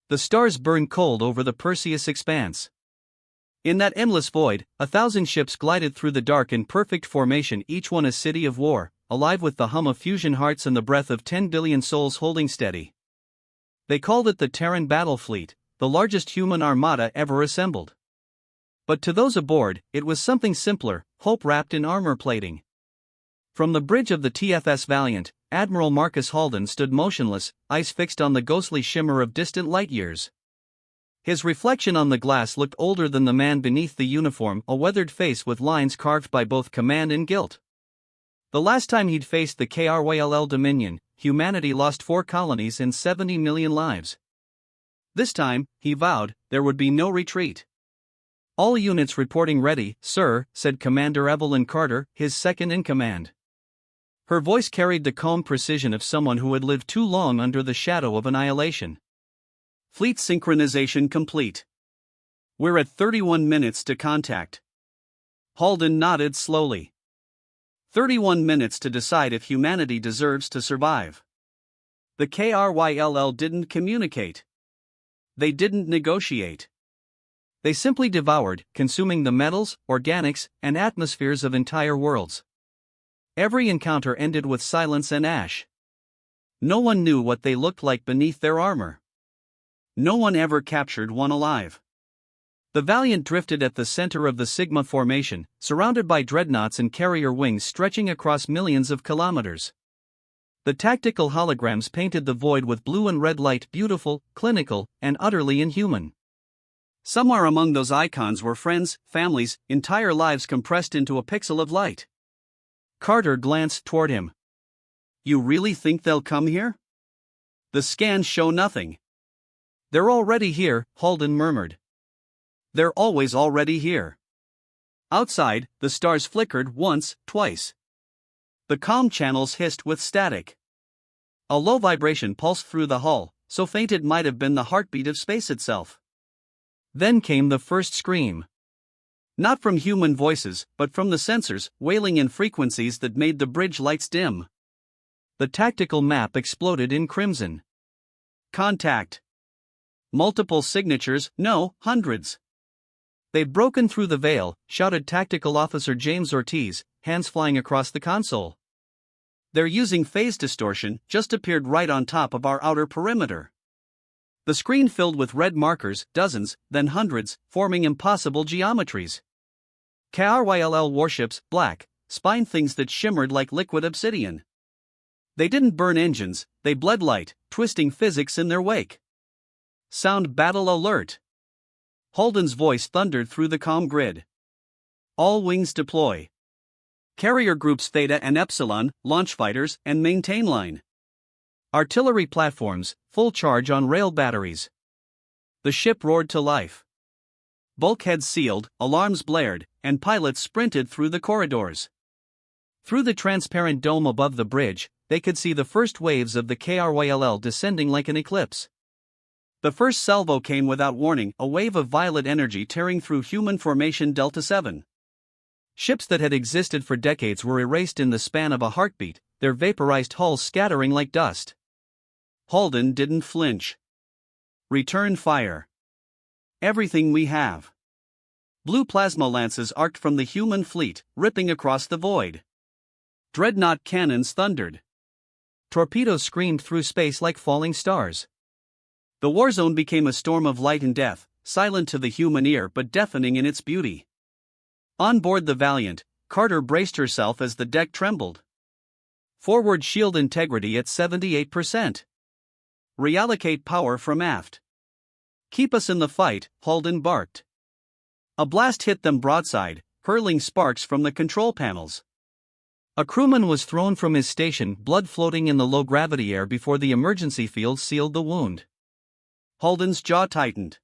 The stars burned cold over the Perseus expanse. In that endless void, 1,000 ships glided through the dark in perfect formation, each one a city of war, alive with the hum of fusion hearts and the breath of 10 billion souls holding steady. They called it the Terran Battle Fleet, the largest human armada ever assembled. But to those aboard, it was something simpler, hope wrapped in armor plating. From the bridge of the TFS Valiant, Admiral Marcus Halden stood motionless, eyes fixed on the ghostly shimmer of distant light years. His reflection on the glass looked older than the man beneath the uniform, a weathered face with lines carved by both command and guilt. The last time he'd faced the KRYLL Dominion, humanity lost 4 colonies and 70 million lives. This time, he vowed, there would be no retreat. "All units reporting ready, sir," said Commander Evelyn Carter, his second in command. Her voice carried the calm precision of someone who had lived too long under the shadow of annihilation. "Fleet synchronization complete. We're at 31 minutes to contact." Halden nodded slowly. 31 minutes to decide if humanity deserves to survive. The KRYLL didn't communicate. They didn't negotiate. They simply devoured, consuming the metals, organics, and atmospheres of entire worlds. Every encounter ended with silence and ash. No one knew what they looked like beneath their armor. No one ever captured one alive. The Valiant drifted at the center of the Sigma formation, surrounded by dreadnoughts and carrier wings stretching across millions of kilometers. The tactical holograms painted the void with blue and red light, beautiful, clinical, and utterly inhuman. Somewhere among those icons were friends, families, entire lives compressed into a pixel of light. Carter glanced toward him. "You really think they'll come here? The scans show nothing." "They're already here," Halden murmured. "They're always already here." Outside, the stars flickered once, twice. The comm channels hissed with static. A low vibration pulsed through the hull, so faint it might have been the heartbeat of space itself. Then came the first scream. Not from human voices, but from the sensors, wailing in frequencies that made the bridge lights dim. The tactical map exploded in crimson. "Contact." Multiple signatures, no, hundreds. "They've broken through the veil," shouted Tactical Officer James Ortiz, hands flying across the console. "They're using phase distortion, just appeared right on top of our outer perimeter." The screen filled with red markers, dozens, then hundreds, forming impossible geometries. KRYLL warships, black, spine things that shimmered like liquid obsidian. They didn't burn engines, they bled light, twisting physics in their wake. "Sound battle alert." Halden's voice thundered through the comm grid. "All wings deploy. Carrier groups Theta and Epsilon, launch fighters, and maintain line. Artillery platforms, full charge on rail batteries." The ship roared to life. Bulkheads sealed, alarms blared, and pilots sprinted through the corridors. Through the transparent dome above the bridge, they could see the first waves of the KRYLL descending like an eclipse. The first salvo came without warning, a wave of violet energy tearing through human formation Delta 7. Ships that had existed for decades were erased in the span of a heartbeat, their vaporized hulls scattering like dust. Halden didn't flinch. "Return fire. Everything we have." Blue plasma lances arced from the human fleet, ripping across the void. Dreadnought cannons thundered. Torpedoes screamed through space like falling stars. The Warzone became a storm of light and death, silent to the human ear but deafening in its beauty. On board the Valiant, Carter braced herself as the deck trembled. "Forward shield integrity at 78%. Reallocate power from aft." "Keep us in the fight," Halden barked. A blast hit them broadside, hurling sparks from the control panels. A crewman was thrown from his station, blood floating in the low-gravity air before the emergency field sealed the wound. Halden's jaw tightened.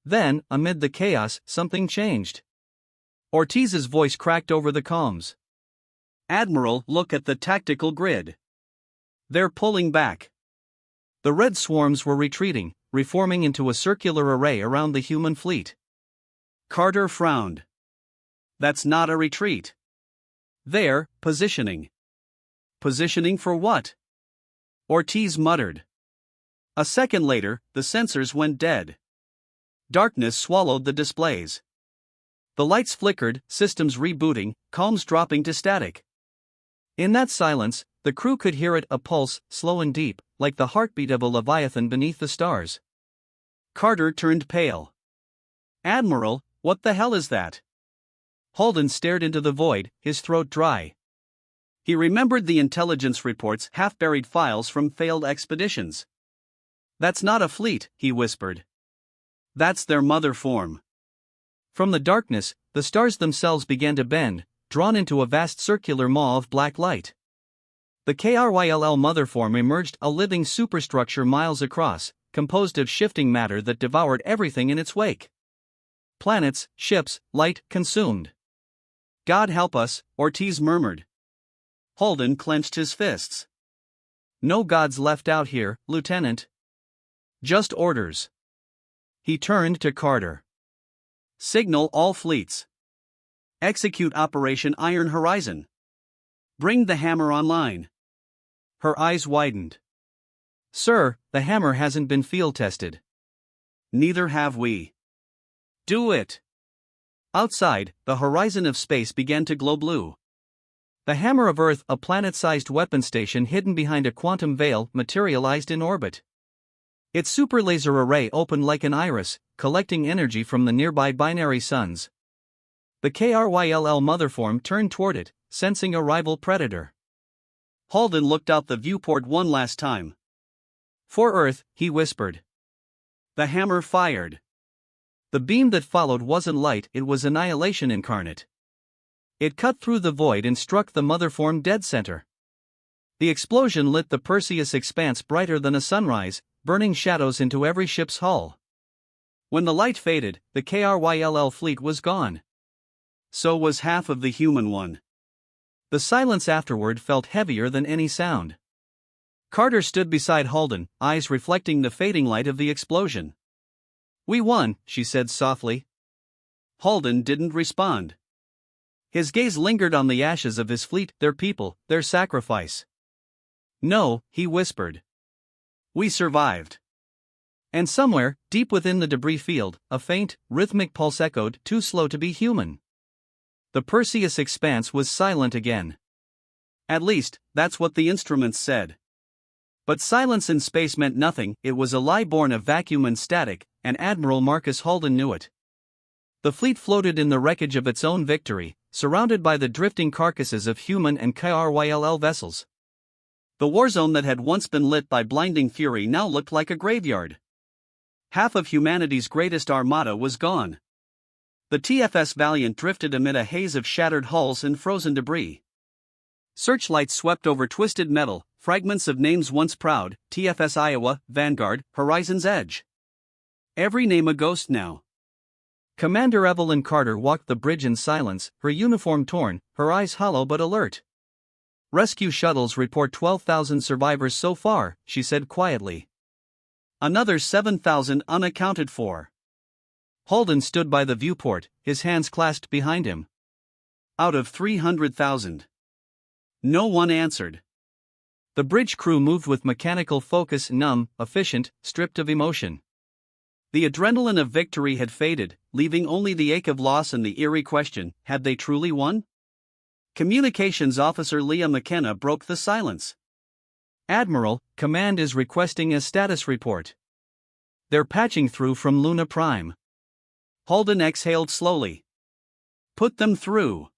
Then, amid the chaos, something changed. Ortiz's voice cracked over the comms. "Admiral, look at the tactical grid. They're pulling back." The red swarms were retreating, reforming into a circular array around the human fleet. Carter frowned. "That's not a retreat. They're positioning." "Positioning for what?" Ortiz muttered. A second later, the sensors went dead. Darkness swallowed the displays. The lights flickered, systems rebooting, comms dropping to static. In that silence, the crew could hear it, a pulse, slow and deep, like the heartbeat of a leviathan beneath the stars. Carter turned pale. "Admiral, what the hell is that?" Holden stared into the void, his throat dry. He remembered the intelligence reports, half-buried files from failed expeditions. "That's not a fleet," he whispered. "That's their mother form." From the darkness, the stars themselves began to bend, drawn into a vast circular maw of black light. The KRYLL mother form emerged, a living superstructure miles across, composed of shifting matter that devoured everything in its wake. Planets, ships, light, consumed. "God help us," Ortiz murmured. Holden clenched his fists. "No gods left out here, Lieutenant. Just orders." He turned to Carter. "Signal all fleets. Execute Operation Iron Horizon. Bring the hammer online." Her eyes widened. "Sir, the hammer hasn't been field tested." "Neither have we." "Do it." Outside, the horizon of space began to glow blue. The hammer of Earth, a planet-sized weapon station hidden behind a quantum veil, materialized in orbit. Its superlaser array opened like an iris, collecting energy from the nearby binary suns. The KRYLL motherform turned toward it, sensing a rival predator. Holden looked out the viewport one last time. "For Earth," he whispered. The hammer fired. The beam that followed wasn't light, it was annihilation incarnate. It cut through the void and struck the motherform dead center. The explosion lit the Perseus expanse brighter than a sunrise, burning shadows into every ship's hull. When the light faded, the KRYLL fleet was gone. So was half of the human one. The silence afterward felt heavier than any sound. Carter stood beside Holden, eyes reflecting the fading light of the explosion. "We won," she said softly. Holden didn't respond. His gaze lingered on the ashes of his fleet, their people, their sacrifice. "No," he whispered. "We survived." And somewhere, deep within the debris field, a faint, rhythmic pulse echoed, too slow to be human. The Perseus expanse was silent again. At least, that's what the instruments said. But silence in space meant nothing, it was a lie born of vacuum and static, and Admiral Marcus Holden knew it. The fleet floated in the wreckage of its own victory, surrounded by the drifting carcasses of human and KRYLL vessels. The warzone that had once been lit by blinding fury now looked like a graveyard. Half of humanity's greatest armada was gone. The TFS Valiant drifted amid a haze of shattered hulls and frozen debris. Searchlights swept over twisted metal, fragments of names once proud: TFS Iowa, Vanguard, Horizon's Edge. Every name a ghost now. Commander Evelyn Carter walked the bridge in silence, her uniform torn, her eyes hollow but alert. "Rescue shuttles report 12,000 survivors so far," she said quietly. "Another 7,000 unaccounted for." Holden stood by the viewport, his hands clasped behind him. "Out of 300,000. No one answered." The bridge crew moved with mechanical focus, numb, efficient, stripped of emotion. The adrenaline of victory had faded, leaving only the ache of loss and the eerie question: had they truly won? Communications Officer Leah McKenna broke the silence. "Admiral, Command is requesting a status report. They're patching through from Luna Prime." Holden exhaled slowly. "Put them through."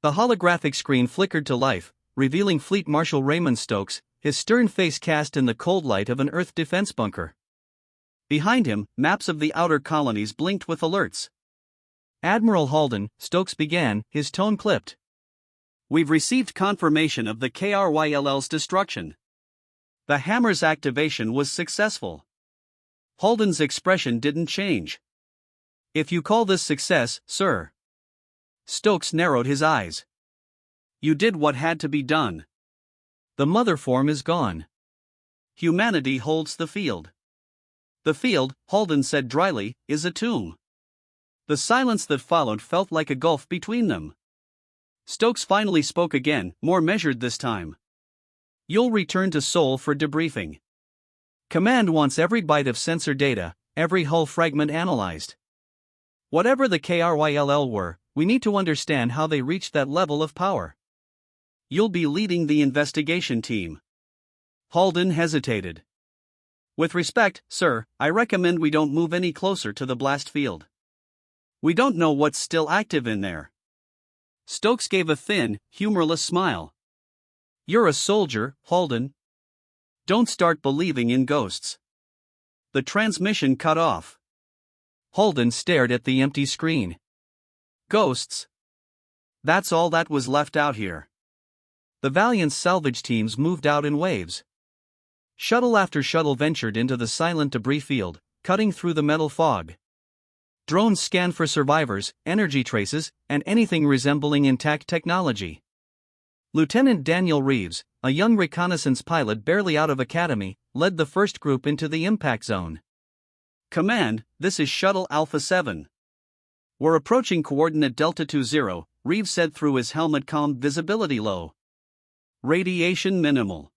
The holographic screen flickered to life, revealing Fleet Marshal Raymond Stokes, his stern face cast in the cold light of an Earth defense bunker. Behind him, maps of the outer colonies blinked with alerts. "Admiral Holden," Stokes began, his tone clipped. "We've received confirmation of the KRYLL's destruction. The hammer's activation was successful." Holden's expression didn't change. "If you call this success, sir." Stokes narrowed his eyes. "You did what had to be done. The mother form is gone. Humanity holds the field." "The field," Holden said dryly, "is a tomb." The silence that followed felt like a gulf between them. Stokes finally spoke again, more measured this time. "You'll return to Seoul for debriefing. Command wants every byte of sensor data, every hull fragment analyzed. Whatever the KRYLL were, we need to understand how they reached that level of power. You'll be leading the investigation team. Halden hesitated. With respect, sir, I recommend we don't move any closer to the blast field. We don't know what's still active in there. Stokes gave a thin, humorless smile. You're a soldier, Halden. Don't start believing in ghosts. The transmission cut off. Halden stared at the empty screen. Ghosts? That's all that was left out here. The Valiant's salvage teams moved out in waves. Shuttle after shuttle ventured into the silent debris field, cutting through the metal fog. Drones scanned for survivors, energy traces, and anything resembling intact technology. Lieutenant Daniel Reeves, a young reconnaissance pilot barely out of academy, led the first group into the impact zone. Command, this is Shuttle Alpha 7. We're approaching coordinate Delta 20, Reeves said through his helmet comm, visibility low. Radiation minimal.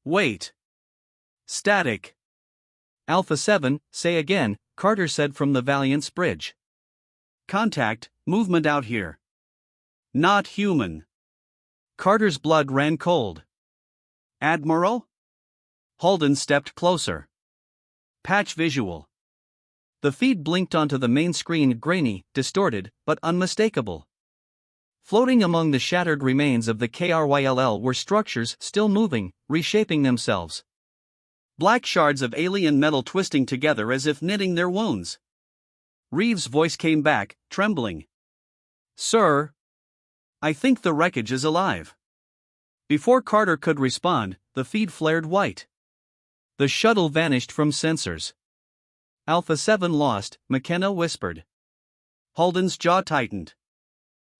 Wait. Static. Alpha 7, say again, Carter said from the Valiant's bridge. Contact, movement out here. Not human. Carter's blood ran cold. Admiral? Halden stepped closer. Patch visual. The feed blinked onto the main screen, grainy, distorted, but unmistakable. Floating among the shattered remains of the KRYLL were structures still moving, reshaping themselves. Black shards of alien metal twisting together as if knitting their wounds. Reeves' voice came back, trembling. Sir, I think the wreckage is alive. Before Carter could respond, the feed flared white. The shuttle vanished from sensors. Alpha 7 lost, McKenna whispered. Halden's jaw tightened.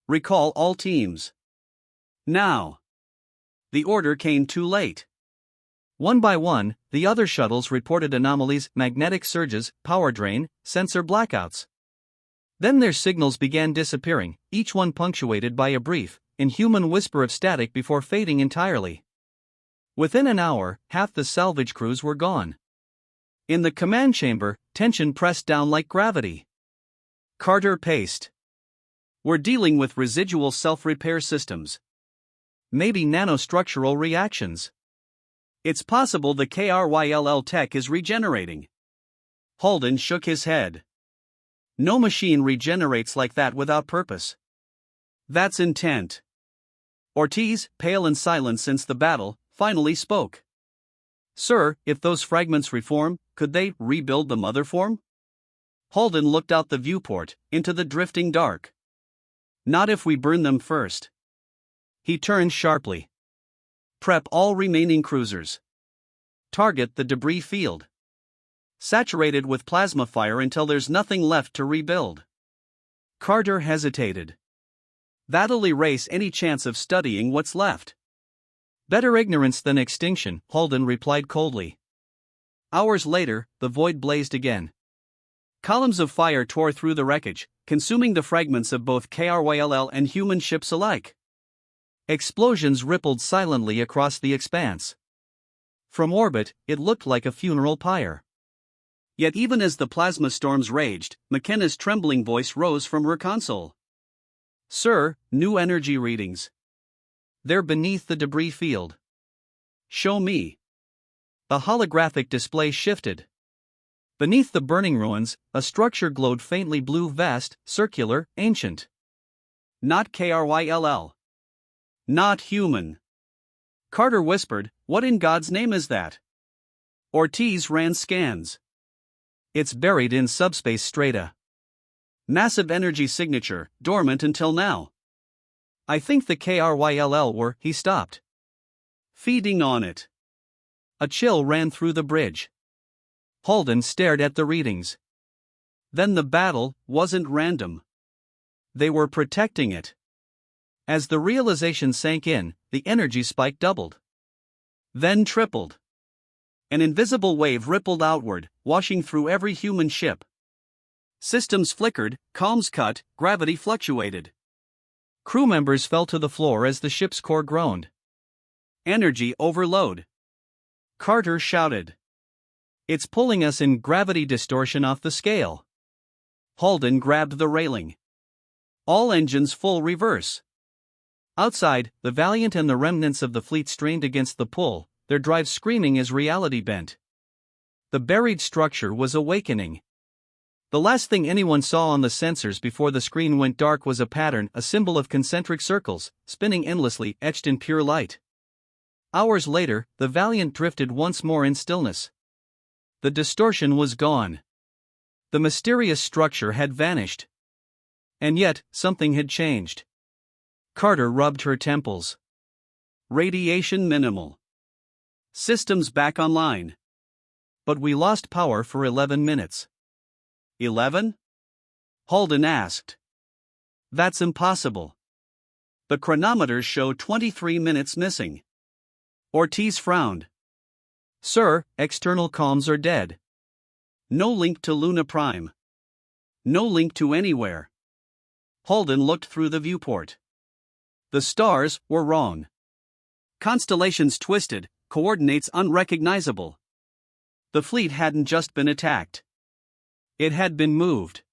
Recall all teams. Now. The order came too late. One by one, the other shuttles reported anomalies, magnetic surges, power drain, sensor blackouts. Then their signals began disappearing, each one punctuated by a brief, inhuman whisper of static before fading entirely. Within an hour, half the salvage crews were gone. In the command chamber, tension pressed down like gravity. Carter paced. We're dealing with residual self-repair systems. Maybe nanostructural reactions. It's possible the KRYLL tech is regenerating. Halden shook his head. No machine regenerates like that without purpose. That's intent. Ortiz, pale and silent since the battle, finally spoke. Sir, if those fragments reform, could they rebuild the mother form? Halden looked out the viewport, into the drifting dark. Not if we burn them first. He turned sharply. Prep all remaining cruisers. Target the debris field. Saturate it with plasma fire until there's nothing left to rebuild. Carter hesitated. That'll erase any chance of studying what's left. Better ignorance than extinction, Halden replied coldly. Hours later, the void blazed again. Columns of fire tore through the wreckage, consuming the fragments of both KRYLL and human ships alike. Explosions rippled silently across the expanse. From orbit, it looked like a funeral pyre. Yet even as the plasma storms raged, McKenna's trembling voice rose from her console. Sir, new energy readings. They're beneath the debris field. Show me. The holographic display shifted. Beneath the burning ruins, a structure glowed faintly blue, vast, circular, ancient. Not KRYLL. Not human. Carter whispered, what in God's name is that? Ortiz ran scans. It's buried in subspace strata. Massive energy signature, dormant until now. I think the KRYLL were, he stopped. Feeding on it. A chill ran through the bridge. Halden stared at the readings. Then the battle wasn't random. They were protecting it. As the realization sank in, the energy spike doubled. Then tripled. An invisible wave rippled outward, washing through every human ship. Systems flickered, comms cut, gravity fluctuated. Crew members fell to the floor as the ship's core groaned. Energy overload. Carter shouted. It's pulling us in gravity distortion off the scale. Halden grabbed the railing. All engines full reverse. Outside, the Valiant and the remnants of the fleet strained against the pull, their drives screaming as reality bent. The buried structure was awakening. The last thing anyone saw on the sensors before the screen went dark was a pattern, a symbol of concentric circles, spinning endlessly, etched in pure light. Hours later, the Valiant drifted once more in stillness. The distortion was gone. The mysterious structure had vanished. And yet, something had changed. Carter rubbed her temples. Radiation minimal. Systems back online. But we lost power for 11 minutes. 11? Halden asked. That's impossible. The chronometers show 23 minutes missing. Ortiz frowned. Sir, external comms are dead. No link to Luna Prime. No link to anywhere. Halden looked through the viewport. The stars were wrong. Constellations twisted, coordinates unrecognizable. The fleet hadn't just been attacked. It had been moved.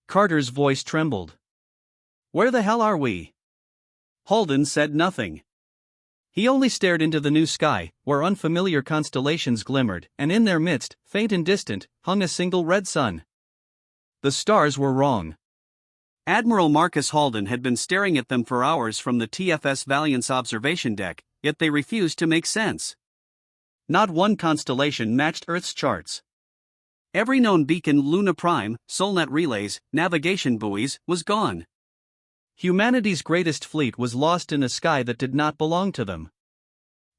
Carter's voice trembled. Where the hell are we? Halden said nothing. He only stared into the new sky, where unfamiliar constellations glimmered, and in their midst, faint and distant, hung a single red sun. The stars were wrong. Admiral Marcus Halden had been staring at them for hours from the TFS Valiant's observation deck, yet they refused to make sense. Not one constellation matched Earth's charts. Every known beacon, Luna Prime, Solnet relays, navigation buoys, was gone. Humanity's greatest fleet was lost in a sky that did not belong to them.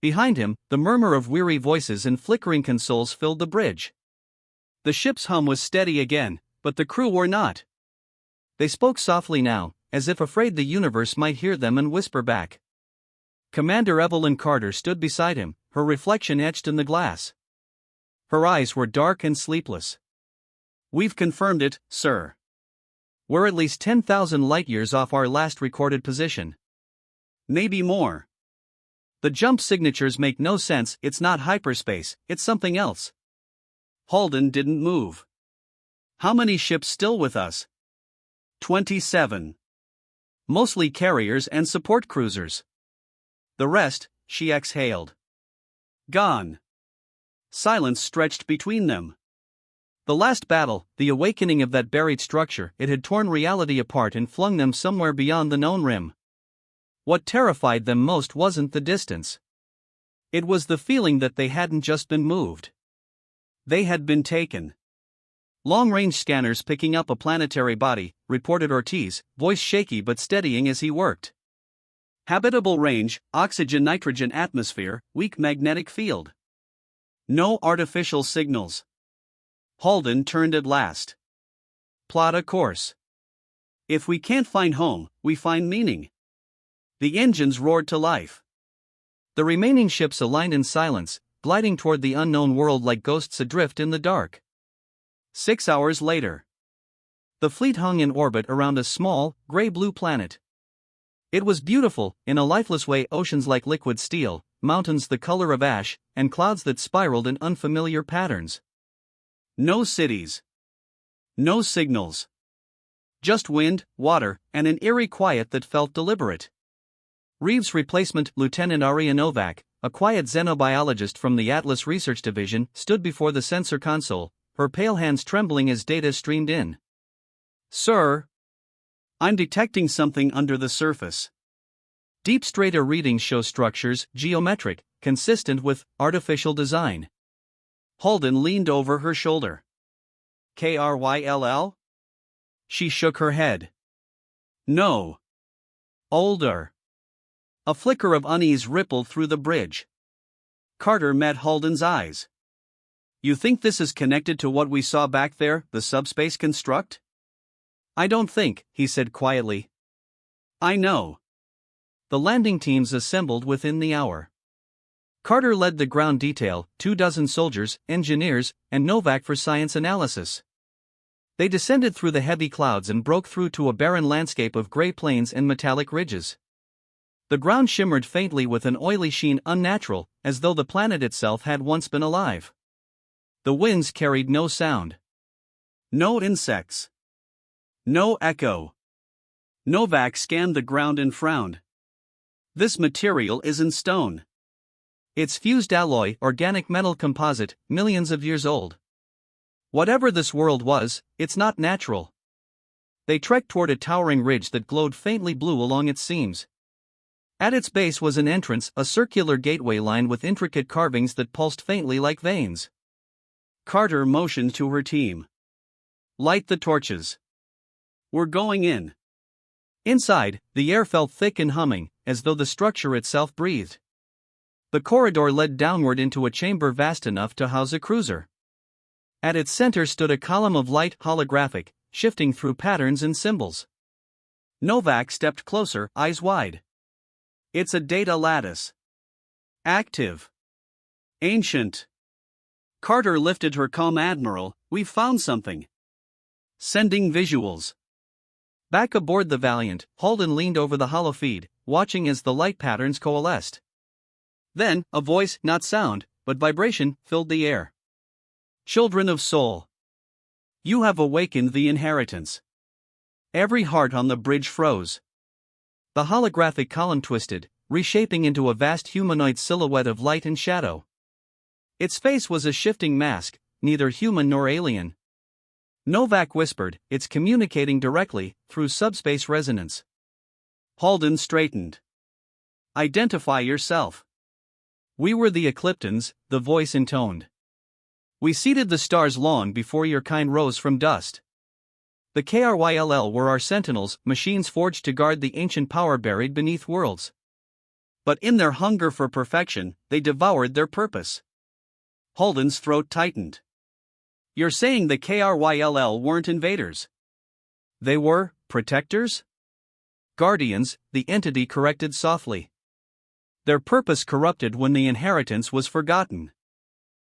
Behind him, the murmur of weary voices and flickering consoles filled the bridge. The ship's hum was steady again, but the crew were not. They spoke softly now, as if afraid the universe might hear them and whisper back. Commander Evelyn Carter stood beside him, her reflection etched in the glass. Her eyes were dark and sleepless. We've confirmed it, sir. We're at least 10,000 light-years off our last recorded position. Maybe more. The jump signatures make no sense. It's not hyperspace, it's something else. Halden didn't move. How many ships still with us? 27. Mostly carriers and support cruisers. The rest, she exhaled. Gone. Silence stretched between them. The last battle, the awakening of that buried structure, it had torn reality apart and flung them somewhere beyond the known rim. What terrified them most wasn't the distance. It was the feeling that they hadn't just been moved. They had been taken. Long-range scanners picking up a planetary body, reported Ortiz, voice shaky but steadying as he worked. Habitable range, oxygen-nitrogen atmosphere, weak magnetic field. No artificial signals. Halden turned at last. Plot a course. If we can't find home, we find meaning. The engines roared to life. The remaining ships aligned in silence, gliding toward the unknown world like ghosts adrift in the dark. 6 hours later. The fleet hung in orbit around a small, gray-blue planet. It was beautiful, in a lifeless way, oceans like liquid steel, mountains the color of ash, and clouds that spiraled in unfamiliar patterns. No cities. No signals. Just wind, water, and an eerie quiet that felt deliberate. Reeves' replacement, Lieutenant Aria Novak, a quiet xenobiologist from the Atlas Research Division, stood before the sensor console, her pale hands trembling as data streamed in. Sir, I'm detecting something under the surface. Deep strata readings show structures, geometric, consistent with artificial design. Halden leaned over her shoulder. KRYLL? She shook her head. No. Older. A flicker of unease rippled through the bridge. Carter met Halden's eyes. You think this is connected to what we saw back there, the subspace construct? I don't think, he said quietly. I know. The landing teams assembled within the hour. Carter led the ground detail, 24 soldiers, engineers, and Novak for science analysis. They descended through the heavy clouds and broke through to a barren landscape of gray plains and metallic ridges. The ground shimmered faintly with an oily sheen unnatural, as though the planet itself had once been alive. The winds carried no sound. No insects. No echo. Novak scanned the ground and frowned. This material isn't stone. It's fused alloy, organic metal composite, millions of years old. Whatever this world was, it's not natural. They trekked toward a towering ridge that glowed faintly blue along its seams. At its base was an entrance, a circular gateway lined with intricate carvings that pulsed faintly like veins. Carter motioned to her team. Light the torches. We're going in. Inside, the air felt thick and humming, as though the structure itself breathed. The corridor led downward into a chamber vast enough to house a cruiser. At its center stood a column of light, holographic, shifting through patterns and symbols. Novak stepped closer, eyes wide. It's a data lattice. Active. Ancient. Carter lifted her calm. Admiral, we've found something. Sending visuals. Back aboard the Valiant, Holden leaned over the holofeed, watching as the light patterns coalesced. Then, a voice, not sound, but vibration, filled the air. Children of Soul. You have awakened the inheritance. Every heart on the bridge froze. The holographic column twisted, reshaping into a vast humanoid silhouette of light and shadow. Its face was a shifting mask, neither human nor alien. Novak whispered, it's communicating directly, through subspace resonance. Holden straightened. Identify yourself. We were the Ecliptons, the voice intoned. We seeded the stars long before your kind rose from dust. The KRYLL were our sentinels, machines forged to guard the ancient power buried beneath worlds. But in their hunger for perfection, they devoured their purpose. Holden's throat tightened. You're saying the KRYLL weren't invaders? They were protectors? Guardians, the entity corrected softly. Their purpose corrupted when the inheritance was forgotten.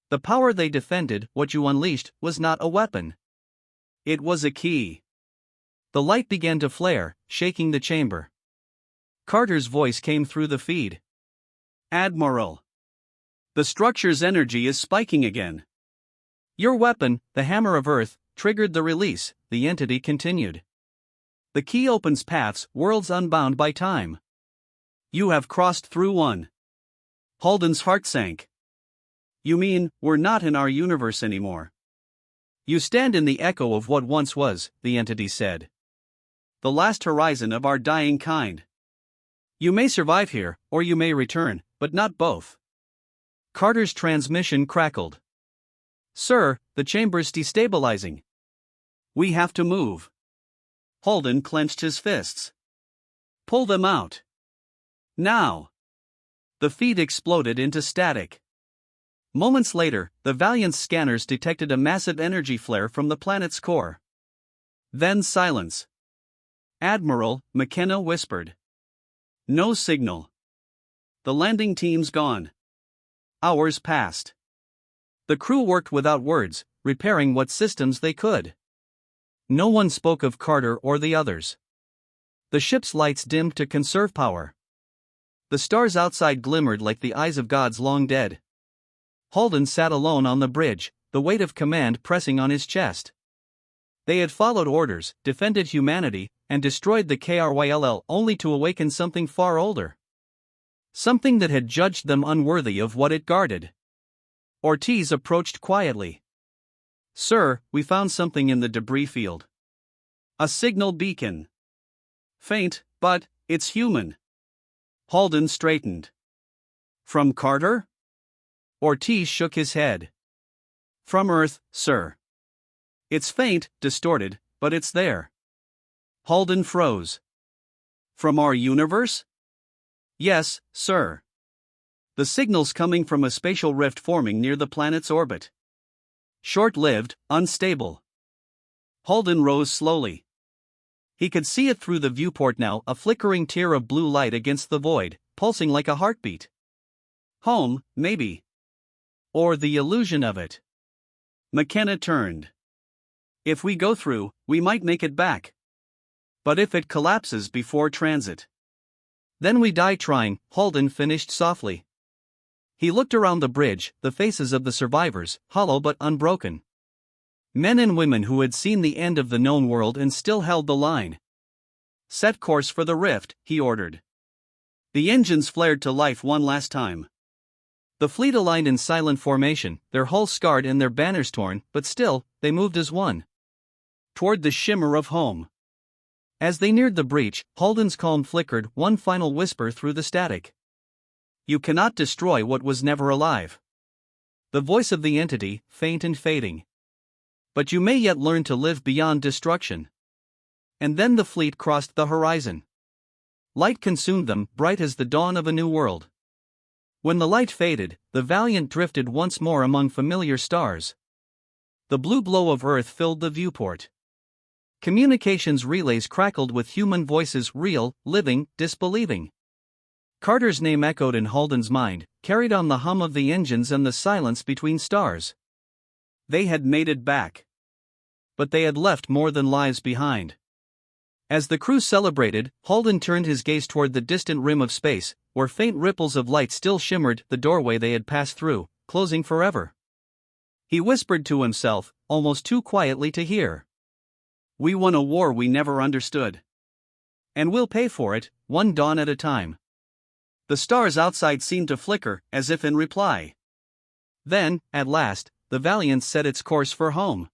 The power they defended, what you unleashed, was not a weapon. It was a key. The light began to flare, shaking the chamber. Carter's voice came through the feed. Admiral. The structure's energy is spiking again. Your weapon, the Hammer of Earth, triggered the release, the entity continued. The key opens paths, worlds unbound by time. You have crossed through one. Holden's heart sank. You mean, we're not in our universe anymore? You stand in the echo of what once was, the entity said. The last horizon of our dying kind. You may survive here, or you may return, but not both. Carter's transmission crackled. Sir, the chamber's destabilizing. We have to move. Holden clenched his fists. Pull them out. Now. The feed exploded into static. Moments later, the Valiant's scanners detected a massive energy flare from the planet's core. Then silence. Admiral, McKenna whispered. No signal. The landing team's gone. Hours passed. The crew worked without words, repairing what systems they could. No one spoke of Carter or the others. The ship's lights dimmed to conserve power. The stars outside glimmered like the eyes of gods long dead. Holden sat alone on the bridge, the weight of command pressing on his chest. They had followed orders, defended humanity, and destroyed the KRYLL only to awaken something far older. Something that had judged them unworthy of what it guarded. Ortiz approached quietly. Sir, we found something in the debris field. A signal beacon. Faint, but it's human. Holden straightened. From Carter? Ortiz shook his head. From Earth, sir. It's faint, distorted, but it's there. Holden froze. From our universe? Yes, sir. The signal's coming from a spatial rift forming near the planet's orbit. Short-lived, unstable. Holden rose slowly. He could see it through the viewport now, a flickering tear of blue light against the void, pulsing like a heartbeat. Home, maybe. Or the illusion of it. McKenna turned. If we go through, we might make it back. But if it collapses before transit, then we die trying, Holden finished softly. He looked around the bridge, the faces of the survivors, hollow but unbroken. Men and women who had seen the end of the known world and still held the line. Set course for the rift, he ordered. The engines flared to life one last time. The fleet aligned in silent formation, their hulls scarred and their banners torn, but still, they moved as one. Toward the shimmer of home. As they neared the breach, Halden's calm flickered, one final whisper through the static. You cannot destroy what was never alive. The voice of the entity, faint and fading. But you may yet learn to live beyond destruction. And then the fleet crossed the horizon. Light consumed them, bright as the dawn of a new world. When the light faded, the Valiant drifted once more among familiar stars. The blue glow of Earth filled the viewport. Communications relays crackled with human voices, real, living, disbelieving. Carter's name echoed in Halden's mind, carried on the hum of the engines and the silence between stars. They had made it back. But they had left more than lives behind. As the crew celebrated, Halden turned his gaze toward the distant rim of space, where faint ripples of light still shimmered, the doorway they had passed through, closing forever. He whispered to himself, almost too quietly to hear. We won a war we never understood. And we'll pay for it, one dawn at a time. The stars outside seemed to flicker, as if in reply. Then, at last, the Valiant set its course for home.